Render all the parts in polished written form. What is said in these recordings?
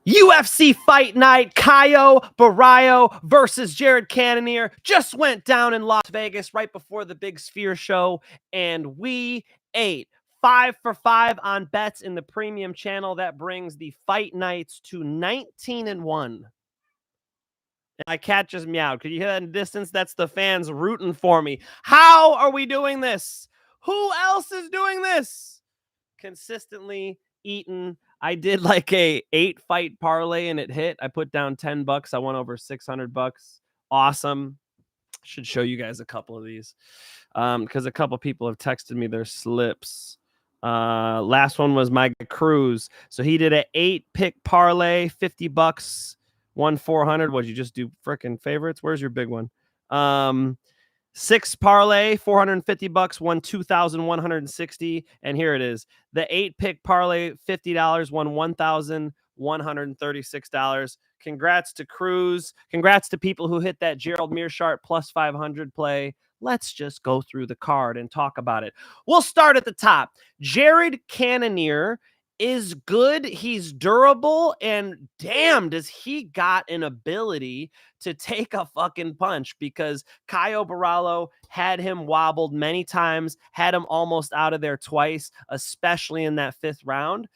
UFC Fight Night, Caio Borralho versus Gerald Cannonier just went down in Las Vegas right before the big Sphere show, and we ate 5 for 5 on bets in the premium channel. That brings the fight nights to 19-1. My cat just meowed. Could you hear that in the distance? That's the fans rooting for me. How are we doing this? Who else is doing this? Consistently eating. I did like a 8-fight parlay and it hit. I put down $10. I won over $600. Awesome. Should show you guys a couple of these because a couple people have texted me their slips. Last one was my Cruz. So he did an 8-pick parlay, $50, won 400. What'd you just do? Freaking favorites? Where's your big one? 6 parlay, $450, won 2,160. And here it is. The 8-pick parlay, $50, won $1,136. Congrats to Cruz. Congrats to people who hit that Gerald Meerschaert plus 500 play. Let's just go through the card and talk about it. We'll start at the top. Gerald Cannonier is good. He's durable, and damn, does he got an ability to take a fucking punch, because Caio Borralho had him wobbled many times, had him almost out of there twice, especially in that 5th round.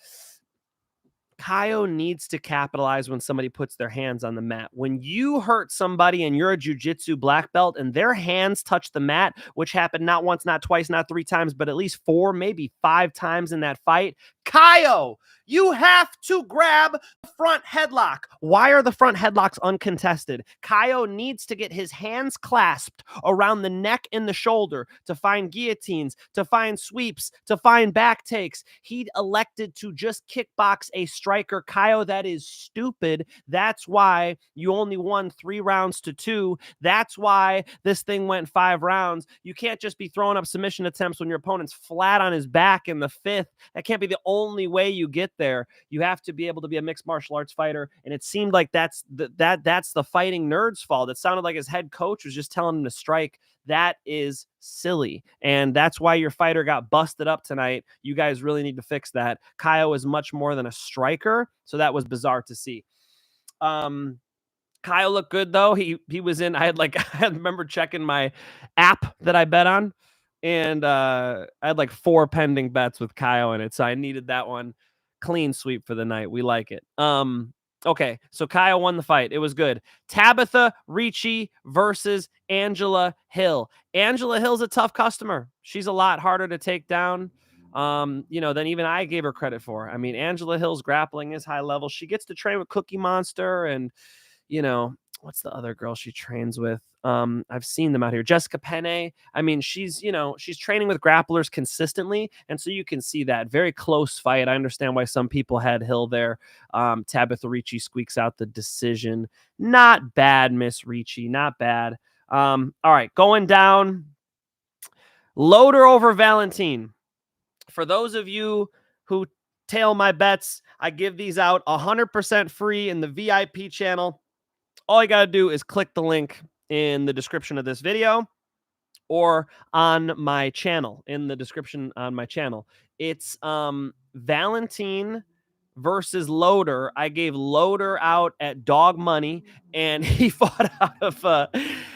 Caio needs to capitalize when somebody puts their hands on the mat. When you hurt somebody and you're a jiu-jitsu black belt and their hands touch the mat, which happened not once, not twice, not 3 times, but at least 4, maybe 5 times in that fight, Caio, you have to grab the front headlock. Why are the front headlocks uncontested? Caio needs to get his hands clasped around the neck and the shoulder to find guillotines, to find sweeps, to find back takes. He elected to just kickbox a striker. Caio, that is stupid. That's why you only won 3 rounds to 2. That's why this thing went 5 rounds. You can't just be throwing up submission attempts when your opponent's flat on his back in the 5th. That can't be the only way you get there. You have to be able to be a mixed martial arts fighter, and it seemed like that's the fighting nerd's fault. It sounded like his head coach was just telling him to strike. That is silly, and that's why your fighter got busted up tonight. You guys really need to fix that. Caio is much more than a striker, so that was bizarre to see. Caio looked good though. He was in. I remember checking my app that I bet on, and I had like 4 pending bets with Caio in it, so I needed that one. Clean sweep for the night. We like it. Okay, so Caio won the fight. It was good. Tabatha Ricci versus Angela Hill. Angela Hill's a tough customer. She's a lot harder to take down, than even I gave her credit for. I mean, Angela Hill's grappling is high level. She gets to train with Cookie Monster and, what's the other girl she trains with? I've seen them out here. Jessica Penne. I mean, she's training with grapplers consistently. And so you can see that very close fight. I understand why some people had Hill there. Tabatha Ricci squeaks out the decision. Not bad, Miss Ricci. Not bad. All right, going down. Loder over Valentin. For those of you who tail my bets, I give these out 100% free in the VIP channel. All you got to do is click the link in the description of this video or on my channel, in the description on my channel. It's Valentin versus Loder. I gave Loder out at dog money, and he fought out of a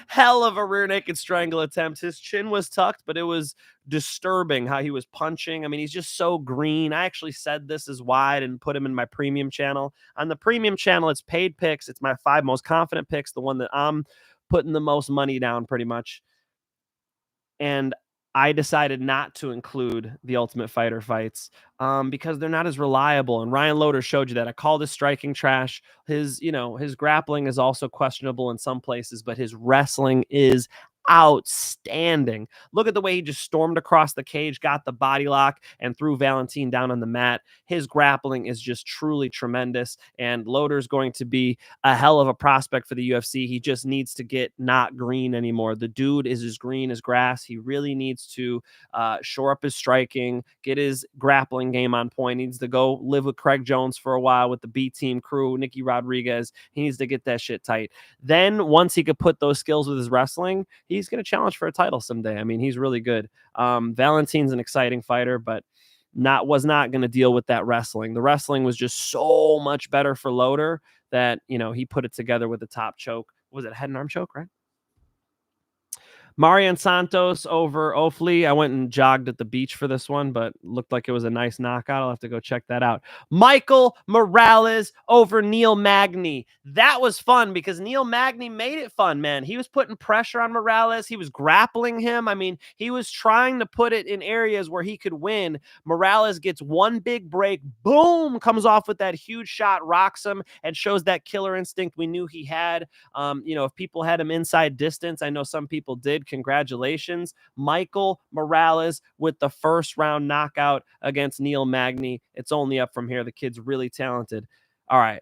hell of a rear naked strangle attempt. His chin was tucked, but it was disturbing how he was punching. I mean, he's just so green. I actually said this is why I didn't put him in my premium channel. On the premium channel, it's paid picks. It's my 5 most confident picks, the one that I'm putting the most money down pretty much. And I decided not to include the Ultimate Fighter fights because they're not as reliable. And Ryan Loder showed you that. I called his striking trash. His grappling is also questionable in some places, but his wrestling is outstanding. Look at the way he just stormed across the cage, got the body lock, and threw Valentin down on the mat. His grappling is just truly tremendous, and Loder's going to be a hell of a prospect for the UFC. He just needs to get not green anymore. The dude is as green as grass. He really needs to shore up his striking, get his grappling game on point. He needs to go live with Craig Jones for a while with the B team crew, Nicky Rodriguez. He needs to get that shit tight. Then once he could put those skills with his wrestling, he's going to challenge for a title someday. I mean, he's really good. Valentin's an exciting fighter, but was not going to deal with that wrestling. The wrestling was just so much better for Loder that, you know, he put it together with the top choke. Was it head and arm choke, right? Marian Santos over Ofli. I went and jogged at the beach for this one, but looked like it was a nice knockout. I'll have to go check that out. Michael Morales over Neil Magny. That was fun because Neil Magny made it fun, man. He was putting pressure on Morales. He was grappling him. I mean, he was trying to put it in areas where he could win. Morales gets one big break. Boom! Comes off with that huge shot, rocks him, and shows that killer instinct we knew he had. You know, if people had him inside distance, I know some people did. Congratulations. Michael Morales with the first round knockout against Neil Magny. It's only up from here. The kid's really talented. All right.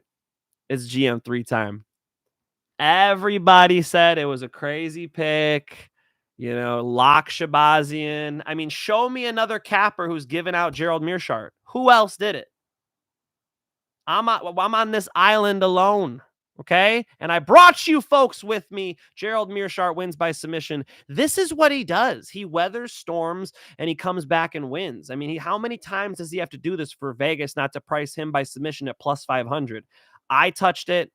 It's GM3 time. Everybody said it was a crazy pick. You know, lock Shahbazyan. I mean, show me another capper who's given out Gerald Meerschaert. Who else did it? I'm on this island alone. Okay. And I brought you folks with me. Gerald Meerschaert wins by submission. This is what he does. He weathers storms and he comes back and wins. I mean, how many times does he have to do this for Vegas not to price him by submission at plus 500? I touched it.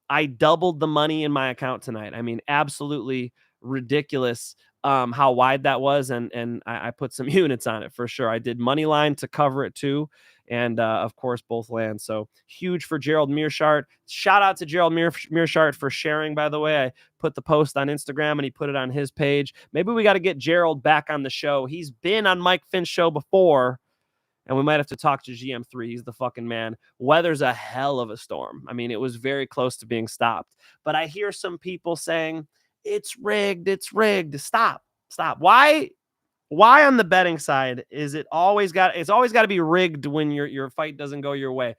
I doubled the money in my account tonight. I mean, absolutely ridiculous how wide that was. And I put some units on it for sure. I did money line to cover it too. And of course, both lands. So huge for Gerald Meerschaert. Shout out to Gerald Meerschaert for sharing, by the way. I put the post on Instagram and he put it on his page. Maybe we got to get Gerald back on the show. He's been on Mike Finn's show before. And we might have to talk to GM3. He's the fucking man. Weather's a hell of a storm. I mean, it was very close to being stopped. But I hear some people saying, it's rigged. It's rigged. Stop. Why on the betting side is it's always got to be rigged when your fight doesn't go your way?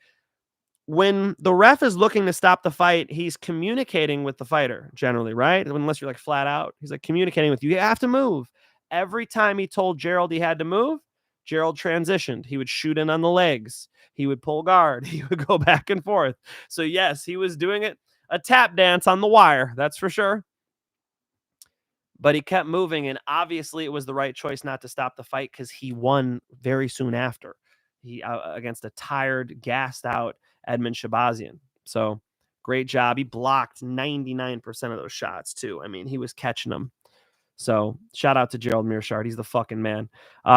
When the ref is looking to stop the fight, he's communicating with the fighter generally, right? Unless you're like flat out. He's like communicating with you. You have to move. Every time he told Gerald he had to move, Gerald transitioned. He would shoot in on the legs. He would pull guard. He would go back and forth. So yes, he was doing it, a tap dance on the wire. That's for sure. But he kept moving, and obviously it was the right choice not to stop the fight because he won very soon after. He against a tired, gassed out Edmund Shahbazyan. So great job. He blocked 99% of those shots too. I mean, he was catching them. So shout out to Gerald Meerschaert. He's the fucking man.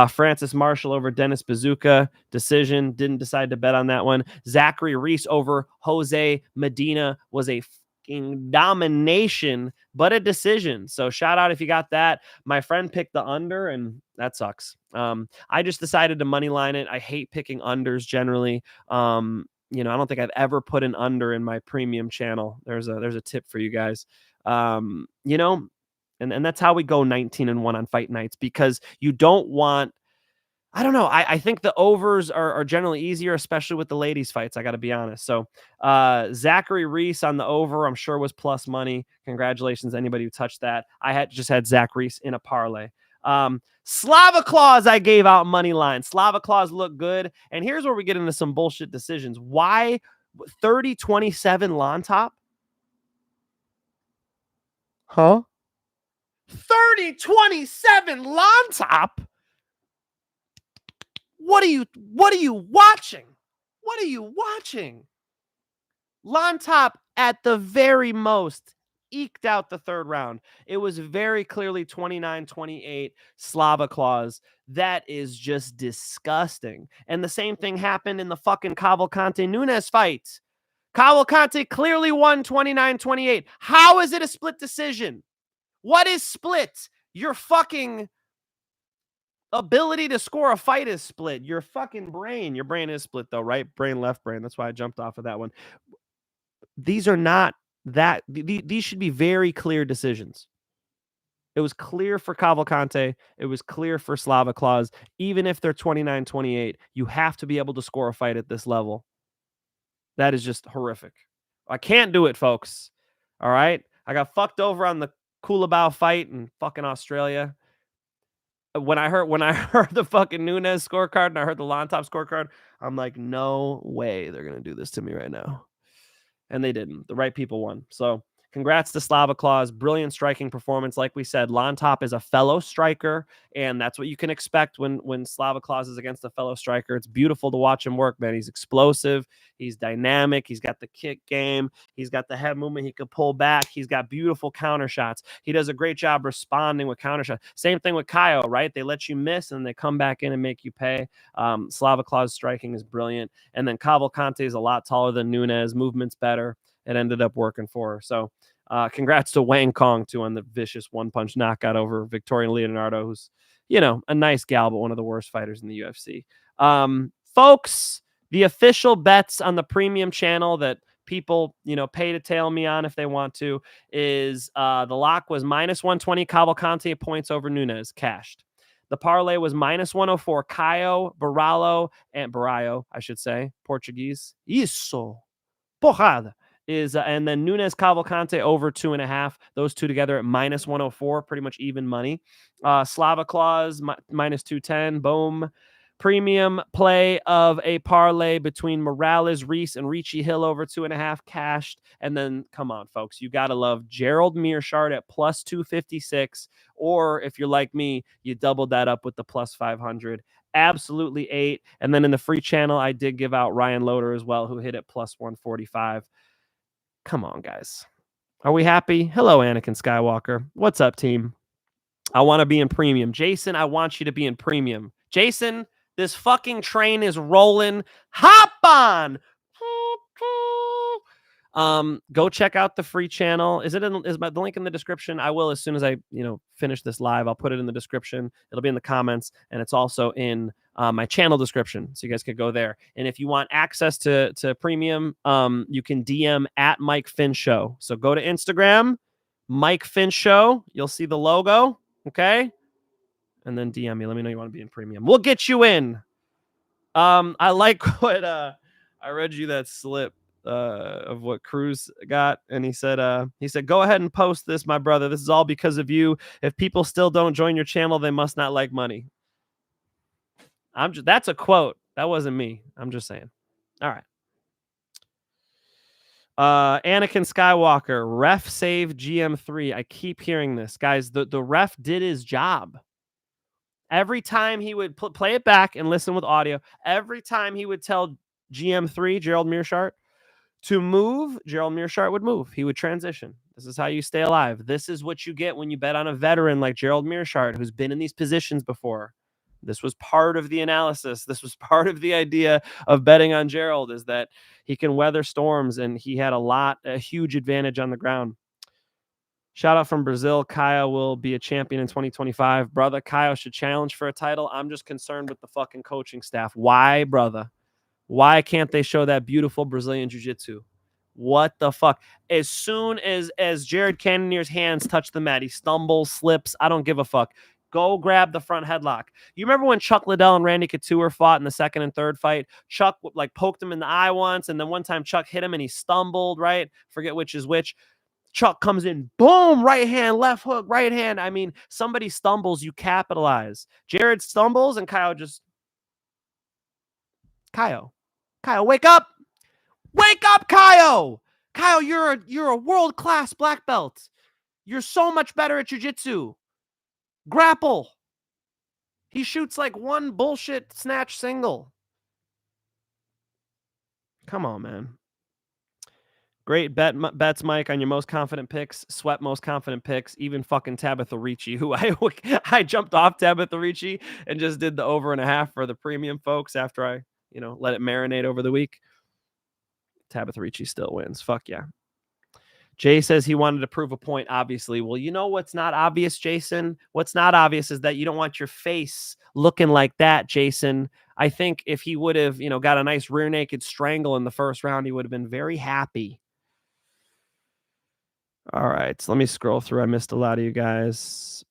Francis Marshall over Dennis Buzukja. Decision. Didn't decide to bet on that one. Zachary Reese over Jose Medina was a fucking domination, but a decision. So shout out if you got that. My friend picked the under, and that sucks. I just decided to money line it. I hate picking unders generally. You know, I don't think I've ever put an under in my premium channel. There's a tip for you guys. You know, and that's how we go 19-1 on fight nights, because you don't want, I don't know. I think the overs are generally easier, especially with the ladies fights. I got to be honest. So Zachary Reese on the over, I'm sure was plus money. Congratulations to anybody who touched that. I just had Zach Reese in a parlay. Slava Claus, I gave out money line. Slava Claus looked good. And here's where we get into some bullshit decisions. Why 30-27 Llontop? Huh? 30-27 Llontop? What are you watching? What are you watching? Llontop at the very most eked out the third round. It was very clearly 29-28 Slava Claus. That is just disgusting. And the same thing happened in the fucking Cavalcante Nunes fight. Cavalcante clearly won 29-28. How is it a split decision? What is split? Your fucking ability to score a fight is split. Your fucking brain. Your brain is split though, right? Brain, left brain. That's why I jumped off of that one. These are not that. These should be very clear decisions. It was clear for Cavalcante. It was clear for Slava Claus. Even if they're 29-28, you have to be able to score a fight at this level. That is just horrific. I can't do it, folks. All right? I got fucked over on the Kulabau fight in fucking Australia. When I heard the fucking Nunes scorecard and I heard the Llontop scorecard, I'm like, no way they're going to do this to me right now. And they didn't. The right people won. So congrats to Slava Claus. Brilliant striking performance. Like we said, Llontop is a fellow striker, and that's what you can expect when Slava Claus is against a fellow striker. It's beautiful to watch him work, man. He's explosive. He's dynamic. He's got the kick game. He's got the head movement. He could pull back. He's got beautiful counter shots. He does a great job responding with counter shots. Same thing with Caio, right? They let you miss, and they come back in and make you pay. Slava Claus striking is brilliant. And then Cavalcante is a lot taller than Nunes. Movement's better. It ended up working for her. So congrats to Wang Cong, too, on the vicious one-punch knockout over Victoria Leonardo, who's, you know, a nice gal, but one of the worst fighters in the UFC. Folks, the official bets on the premium channel that people, you know, pay to tail me on if they want to is the lock was -120 Cavalcanti points over Nunes, cashed. The parlay was -104 Caio, Borralho, I should say, Portuguese. Isso. Porrada. And then Nunes Cavalcante over 2.5. Those two together at -104, pretty much even money. Slava Claus -210. Boom. Premium play of a parlay between Morales, Reese, and Ricci Hill over 2.5 cashed. And then, come on, folks, you got to love Gerald Meerschaert at +256. Or if you're like me, you doubled that up with the +500. Absolutely 8. And then in the free channel, I did give out Ryan Loder as well, who hit at +145. Come on, guys. Are we happy? Hello, Anakin Skywalker. What's up, team? I want to be in premium. Jason, I want you to be in premium. Jason, this fucking train is rolling. Hop on. Go check out the free channel. Is the link in the description? I will as soon as I, finish this live. I'll put it in the description. It'll be in the comments, and it's also in my channel description, so you guys could go there. And if you want access to premium, you can DM at Mike Finn Show. So go to Instagram, Mike Finn Show. You'll see the logo, okay? And then DM me. Let me know you want to be in premium. We'll get you in. I like what I read you that slip of what Cruz got, and he said, go ahead and post this, my brother. This is all because of you. If people still don't join your channel, they must not like money. That's a quote. That wasn't me. I'm just saying. All right. Anakin Skywalker, ref save GM3. I keep hearing this, guys. The ref did his job. Every time he would play it back and listen with audio, every time he would tell GM3, Gerald Meerschaert, to move, Gerald Meerschaert would move. He would transition. This is how you stay alive. This is what you get when you bet on a veteran like Gerald Meerschaert, who's been in these positions before. This was part of the analysis. This was part of the idea of betting on Gerald, is that he can weather storms, and he had a huge advantage on the ground. Shout out from Brazil. Caio will be a champion in 2025. Brother, Caio should challenge for a title. I'm just concerned with the fucking coaching staff. Why, brother? Why can't they show that beautiful Brazilian jiu-jitsu? What the fuck? As soon as Jared Cannonier's hands touch the mat, he stumbles, slips. I don't give a fuck. Go grab the front headlock. You remember when Chuck Liddell and Randy Couture fought in the second and third fight? Chuck poked him in the eye once, and then one time Chuck hit him and he stumbled, right? Forget which is which. Chuck comes in, boom, right hand, left hook, right hand. I mean, somebody stumbles, you capitalize. Jared stumbles, and Caio, wake up. Wake up, Caio. Caio, you're a world-class black belt. You're so much better at jiu-jitsu. Grapple. He shoots like one bullshit snatch single. Come on, man. Great bets, Mike, on your most confident picks. Sweat most confident picks. Even fucking Tabatha Ricci, who I jumped off Tabatha Ricci and just did the over and a half for the premium folks after I, let it marinate over the week. Tabatha Ricci still wins. Fuck yeah. Jay says he wanted to prove a point, obviously. Well, you know what's not obvious, Jason? What's not obvious is that you don't want your face looking like that, Jason. I think if he would have, got a nice rear naked strangle in the first round, he would have been very happy. All right, so let me scroll through. I missed a lot of you guys.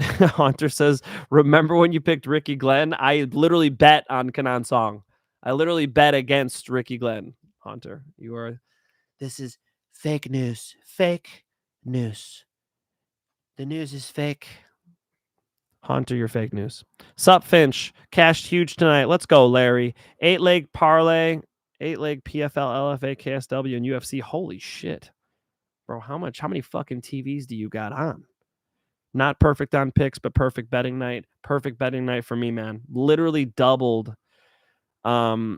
Hunter says, remember when you picked Ricky Glenn? I literally bet on Kaan Song. I literally bet against Ricky Glenn. Hunter, this is fake news. Fake news. The news is fake. Hunter, you're fake news. Sup, Finch. Cashed huge tonight. Let's go, Larry. 8-leg parlay. 8-leg PFL, LFA, KSW, and UFC. Holy shit. Bro, how many fucking TVs do you got on? Not perfect on picks, but perfect betting night. Perfect betting night for me, man. Literally doubled. I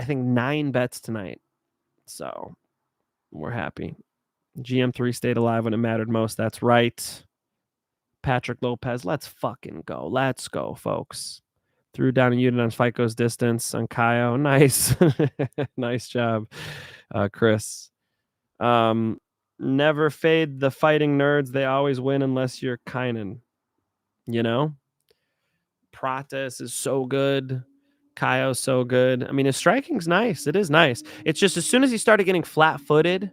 think 9 bets tonight. So we're happy. GM3 stayed alive when it mattered most. That's right. Patrick Lopez, let's fucking go. Let's go, folks. Threw down a unit on fight goes distance on Caio. Nice. Nice job, Chris. Never fade the fighting nerds. They always win unless you're Kynan. You know? Prates is so good. Caio's so good. I mean, his striking's nice. It is nice. It's just as soon as he started getting flat-footed,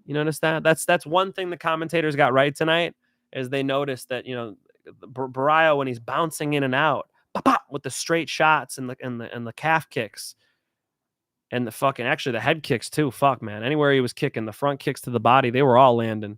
you notice that? That's one thing the commentators got right tonight, is they noticed that, Borralho, when he's bouncing in and out, with the straight shots and the calf kicks and the fucking, actually the head kicks too. Fuck, man. Anywhere he was kicking, the front kicks to the body, they were all landing.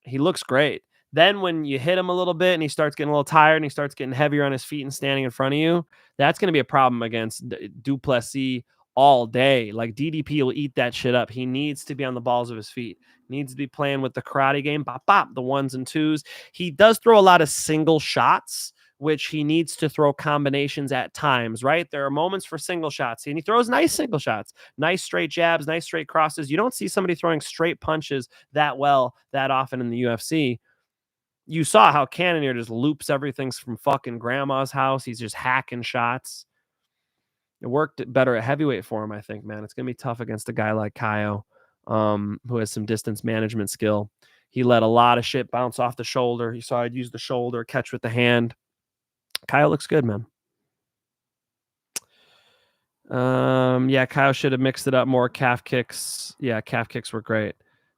He looks great. Then when you hit him a little bit and he starts getting a little tired and he starts getting heavier on his feet and standing in front of you, that's going to be a problem against Duplessis all day. Like, DDP will eat that shit up. He needs to be on the balls of his feet. Needs to be playing with the karate game, the 1s and 2s. He does throw a lot of single shots, which he needs to throw combinations at times, right? There are moments for single shots, and he throws nice single shots, nice straight jabs, nice straight crosses. You don't see somebody throwing straight punches that well that often in the UFC. You saw how Cannonier just loops everything from fucking grandma's house. He's just hacking shots. It worked better at heavyweight for him, I think, man. It's going to be tough against a guy like Caio, who has some distance management skill. He let a lot of shit bounce off the shoulder. You saw I'd use the shoulder, catch with the hand. Caio looks good, man. Caio should have mixed it up more. Calf kicks. Yeah, calf kicks were great.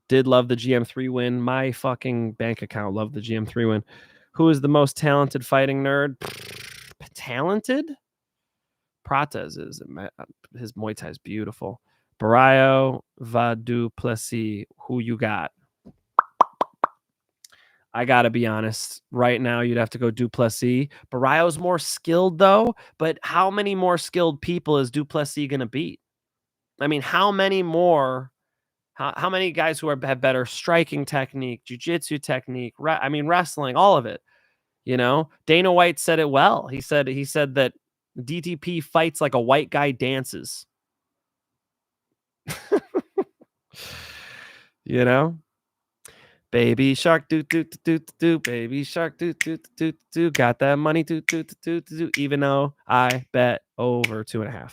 Did love the GM3 win. My fucking bank account loved the GM3 win. Who is the most talented fighting nerd? Talented? Prates is. His Muay Thai is beautiful. Borralho, Duplessis. Who you got? I got to be honest. Right now, you'd have to go Duplessis. Borralho's more skilled, though. But how many more skilled people is Duplessis going to beat? I mean, how many more... How many guys who have better striking technique, jiu-jitsu technique, wrestling, all of it, Dana White said it well. He said that DTP fights like a white guy dances. Baby shark, do, baby shark, do, got that money, do, even though I bet over 2.5.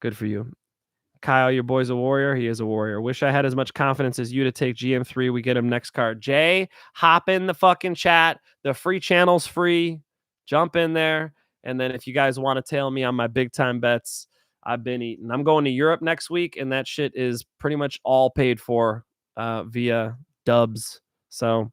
Good for you. Kyle, your boy's a warrior. He is a warrior. Wish I had as much confidence as you to take GM3. We get him next card. Jay, hop in the fucking chat. The free channel's free. Jump in there. And then if you guys want to tail me on my big time bets, I've been eating. I'm going to Europe next week, and that shit is pretty much all paid for via dubs. So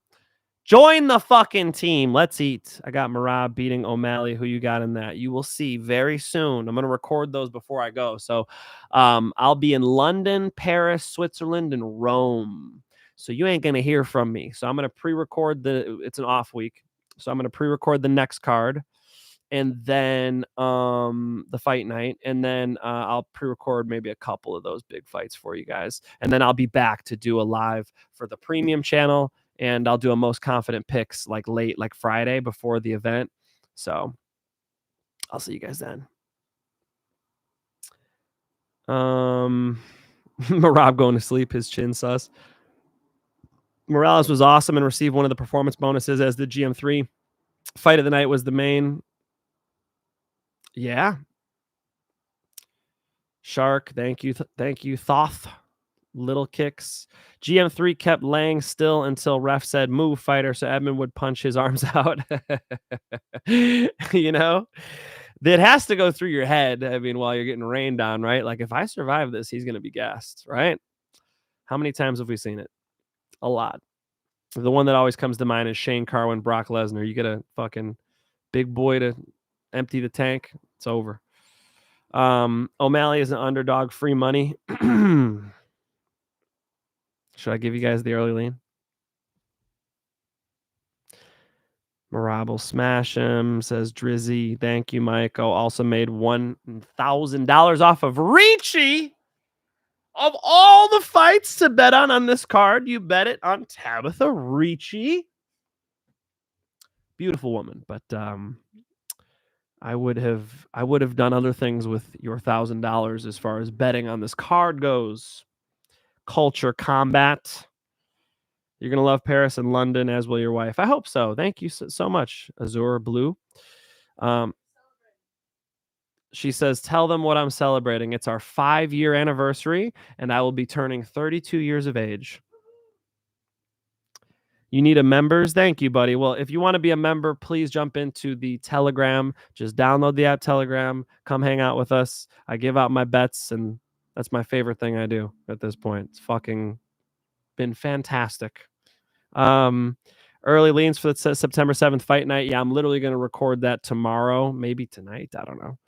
join the fucking team. Let's eat. I got Marab beating O'Malley. Who you got in that? You will see very soon. I'm going to record those before I go. So I'll be in London, Paris, Switzerland, and Rome. So you ain't going to hear from me. So I'm going to pre-record it's an off week. So I'm going to pre-record the next card. And then the fight night. And then I'll pre-record maybe a couple of those big fights for you guys. And then I'll be back to do a live for the premium channel. And I'll do a most confident picks like late, like Friday before the event. So I'll see you guys then. Marab going to sleep, his chin sus. Morales was awesome and received one of the performance bonuses as the GM3. Fight of the night was the main. Yeah. Shark, thank you. Thank you, Thoth. Little kicks. GM3 kept laying still until ref said move, fighter, so Edmund would punch his arms out. That has to go through your head. I mean, while you're getting rained on, right? Like, if I survive this, he's going to be gassed, right? How many times have we seen it? A lot. The one that always comes to mind is Shane Carwin, Brock Lesnar. You get a fucking big boy to empty the tank, it's over. O'Malley is an underdog, free money. Should I give you guys the early lean? Marable smash him, says Drizzy. Thank you, Mike. Oh, also made $1,000 off of Ricci. Of all the fights to bet on this card, you bet it on Tabatha Ricci. Beautiful woman, but I would have done other things with your $1,000 as far as betting on this card goes. Culture Combat. You're going to love Paris and London, as will your wife. I hope so. Thank you so much, Azure Blue. She says, tell them what I'm celebrating. It's our 5-year anniversary, and I will be turning 32 years of age. You need a members? Thank you, buddy. Well, if you want to be a member, please jump into the Telegram. Just download the app Telegram. Come hang out with us. I give out my bets, and that's my favorite thing I do at this point. It's fucking been fantastic. Early leans for the September 7th fight night. Yeah, I'm literally going to record that tomorrow, maybe tonight. I don't know.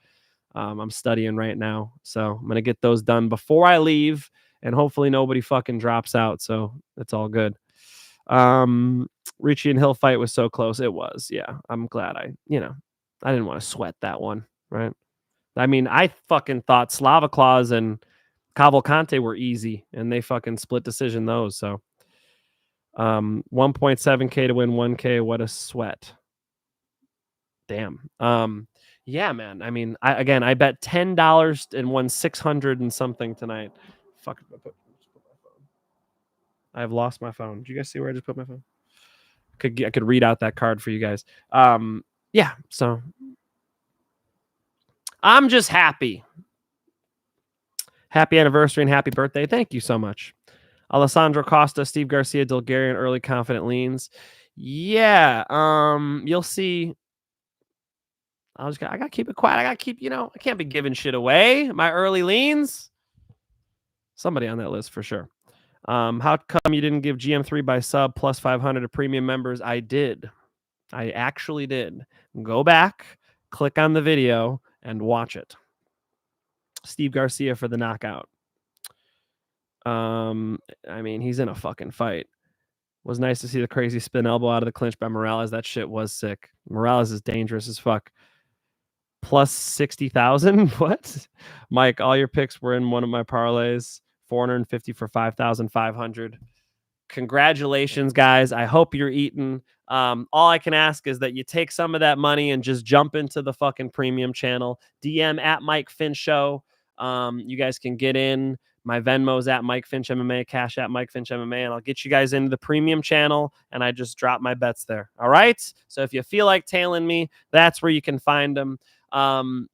I'm studying right now, so I'm going to get those done before I leave, and hopefully nobody fucking drops out, so it's all good. Ricci and Hill fight was so close. It was. Yeah, I'm glad I didn't want to sweat that one, right? I mean, I fucking thought Slava Claus and Cavalcante were easy, and they fucking split decision those, so 1.7K to win 1K. What a sweat. Damn. Yeah, man. I mean, I bet $10 and won 600 and something tonight. Fuck. I've lost my phone. Did you guys see where I just put my phone? I could read out that card for you guys. Yeah. So I'm just happy. Happy anniversary and happy birthday. Thank you so much. Alessandro Costa, Steve Garcia, Dilgarian, early confident leans. Yeah. You'll see. I gotta keep it quiet. I gotta keep, I can't be giving shit away. My early leans. Somebody on that list for sure. How come you didn't give GM3 by sub plus 500 to premium members? I did. I actually did. Go back, click on the video, and watch it. Steve Garcia for the knockout. I mean, he's in a fucking fight. Was nice to see the crazy spin elbow out of the clinch by Morales. That shit was sick. Morales is dangerous as fuck. Plus 60,000? What? Mike, all your picks were in one of my parlays. 450 for 5,500. Congratulations, guys. I hope you're eating. All I can ask is that you take some of that money and just jump into the fucking premium channel. DM at Mike Finch Show. You guys can get in. My Venmo's at Mike Finch MMA, Cash at Mike Finch MMA, and I'll get you guys into the premium channel, and I just drop my bets there. All right? So if you feel like tailing me, that's where you can find them.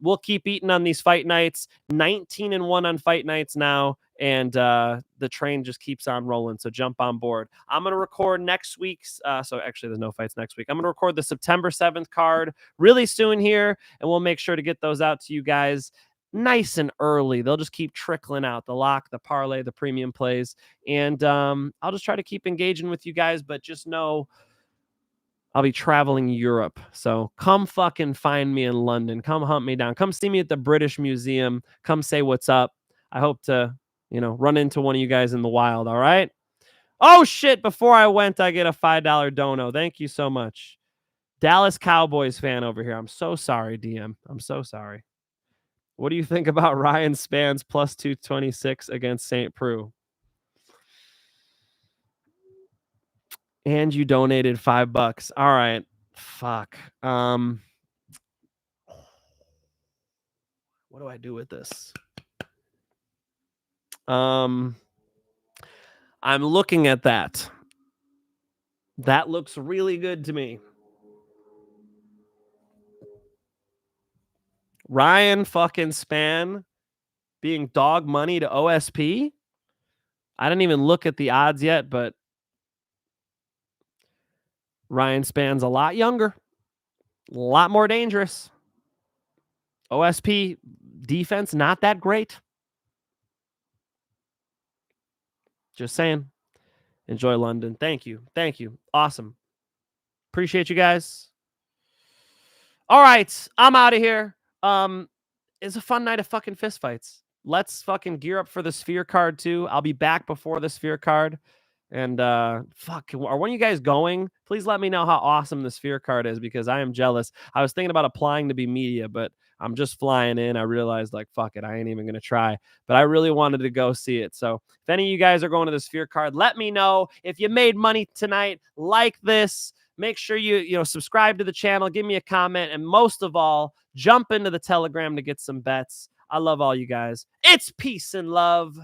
We'll keep eating on these fight nights. 19-1 on fight nights now, and the train just keeps on rolling. So jump on board. I'm gonna record next week's. So actually, there's no fights next week. I'm gonna record the September 7th card really soon here, and we'll make sure to get those out to you guys nice and early. They'll just keep trickling out, the lock, the parlay, the premium plays, and I'll just try to keep engaging with you guys. But just know, I'll be traveling Europe. So come fucking find me in London. Come hunt me down. Come see me at the British Museum. Come say what's up. I hope to, run into one of you guys in the wild. All right. Oh shit. Before I went, I get a $5 dono. Thank you so much. Dallas Cowboys fan over here. I'm so sorry, DM. I'm so sorry. What do you think about Ryan Spann's plus 226 against St. Preux? And you donated $5. All right. Fuck. What do I do with this? I'm looking at that. That looks really good to me. Ryan fucking Spann being dog money to OSP. I didn't even look at the odds yet, but Ryan Spann's a lot younger, a lot more dangerous. OSP defense, not that great. Just saying. Enjoy London. Thank you. Thank you. Awesome. Appreciate you guys. All right. I'm out of here. It's a fun night of fucking fistfights. Let's fucking gear up for the Sphere card too. I'll be back before the Sphere card. And fuck, are one of you guys going? Please let me know how awesome the Sphere card is, because I am jealous. I was thinking about applying to be media, but I'm just flying in. I realized, like, fuck it, I ain't even gonna try. But I really wanted to go see it. So if any of you guys are going to the Sphere card, let me know. If you made money tonight, like this. Make sure you subscribe to the channel, give me a comment, and most of all, jump into the Telegram to get some bets. I love all you guys. It's peace and love.